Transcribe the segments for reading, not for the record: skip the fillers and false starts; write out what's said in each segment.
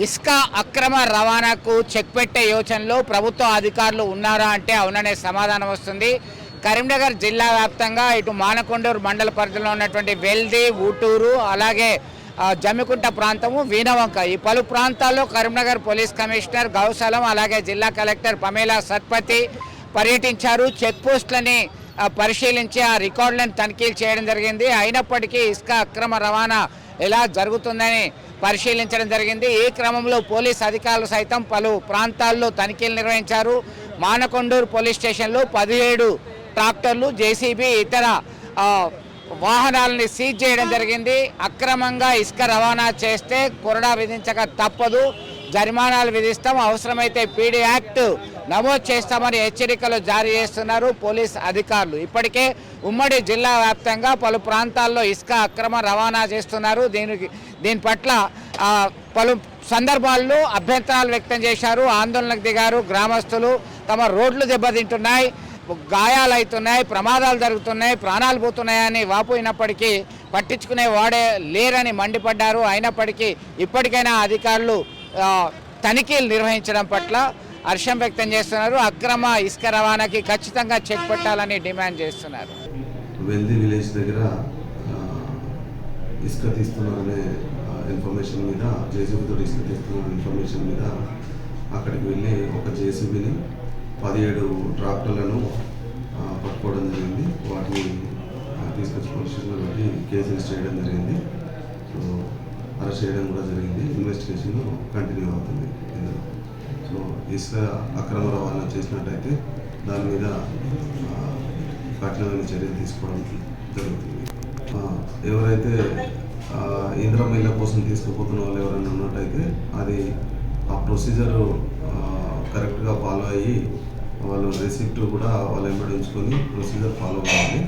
ఇసుక అక్రమ రవాణాకు చెక్ పెట్టే యోచనలో ప్రభుత్వ అధికారులు ఉన్నారా అంటే అవుననే సమాధానం వస్తుంది. కరీంనగర్ జిల్లా వ్యాప్తంగా ఇటు మానకొండూరు మండల పరిధిలో ఉన్నటువంటి వెల్ది, ఊటూరు, అలాగే జమ్మికుంట ప్రాంతము, వీణవంక ఈ పలు ప్రాంతాల్లో కరీంనగర్ పోలీస్ కమిషనర్ గౌసలం అలాగే జిల్లా కలెక్టర్ పమేలా సత్పతి పర్యటించారు. చెక్ పోస్టులని పరిశీలించి ఆ రికార్డులను తనిఖీలు చేయడం జరిగింది. అయినప్పటికీ ఇసుక అక్రమ రవాణా ఎలా జరుగుతుందని పరిశీలించడం జరిగింది. ఈ క్రమంలో పోలీస్ అధికారులు సైతం పలు ప్రాంతాల్లో తనిఖీలు నిర్వహించారు. మానకొండూరు పోలీస్ స్టేషన్లో 17 ట్రాక్టర్లు, జేసీబీ, ఇతర వాహనాలని సీజ్ చేయడం జరిగింది. అక్రమంగా ఇసుక రవాణా చేస్తే కొరడా విధించక తప్పదు, జరిమానాలు విధిస్తాం, అవసరమైతే పీడీ యాక్ట్ నమోదు చేస్తామని హెచ్చరికలు జారీ చేస్తున్నారు పోలీస్ అధికారులు. ఇప్పటికే ఉమ్మడి జిల్లా వ్యాప్తంగా పలు ప్రాంతాల్లో ఇసుక అక్రమ రవాణా చేస్తున్నారు. దీని పట్ల పలు సందర్భాల్లో అభ్యంతరాలు వ్యక్తం చేశారు, ఆందోళనకు దిగారు. గ్రామస్తులు తమ రోడ్లు దెబ్బతింటున్నాయి, గాయాలవుతున్నాయి, ప్రమాదాలు జరుగుతున్నాయి, ప్రాణాలు పోతున్నాయని వాపోయినప్పటికీ పట్టించుకునే వాడే లేరని మండిపడ్డారు. అయినప్పటికీ ఇప్పటికైనా అధికారులు తనిఖీలు నిర్వహించడం పట్ల హర్షం వ్యక్తం చేస్తున్నారు. అక్రమ ఇసుక రవాణాకి ఖచ్చితంగా చెక్ పెట్టాలని డిమాండ్ చేస్తున్నారు. వెల్ది విలేజ్ దగ్గర ఇసుక తీస్తున్నారనే ఇన్ఫర్మేషన్ మీద, జేసీబీతో ఇసుక తీస్తున్న ఇన్ఫర్మేషన్ మీద అక్కడికి వెళ్ళి ఒక జేసీబీని 17 ట్రాక్టర్లను పట్టుకోవడం జరిగింది. వాటిని తీసుకొచ్చి పోలీస్ స్టేషన్లో పెట్టి కేసు రిజిస్టర్ చేయడం జరిగింది. సో అరెస్ట్ చేయడం కూడా జరిగింది. ఇన్వెస్టిగేషన్ కంటిన్యూ అవుతుంది. సో ఇసుక అక్రమ రవాణా చేసినట్టయితే దాని మీద కఠినమైన చర్యలు తీసుకోవడం జరుగుతుంది. ఎవరైతే ఇంద్రం ఇళ్ళ కోసం తీసుకుపోతున్న వాళ్ళు ఎవరైనా ఉన్నట్టయితే అది ఆ ప్రొసీజర్ కరెక్ట్గా ఫాలో అయ్యి వాళ్ళు రిసిప్ట్ కూడా వాళ్ళు ఎంబడించుకొని ప్రొసీజర్ ఫాలో కావాలి.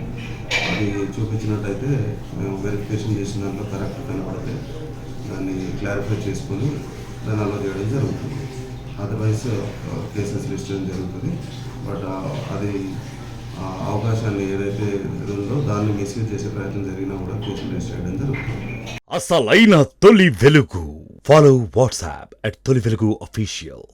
అది చూపించినట్టయితే మేము వెరిఫికేషన్ చేసిన దాంట్లో కరెక్ట్ కనపడితే దాన్ని క్లారిఫై చేసుకొని దాన్ని అలో చేయడం జరుగుతుంది. అదర్వైజ్ కేసెస్ లిస్ట్ చేయడం జరుగుతుంది. బట్ అది అవకాశాన్ని ఏదైతే ఉందో దాన్ని మిస్యూజ్ చేసే ప్రయత్నం జరిగినా కూడా కేసులు లిస్ట్ చేయడం జరుగుతుంది. అసలైన తొలి వెలుగు. ఫాలో వాట్సాప్ @తొలి వెలుగు అఫీషియల్.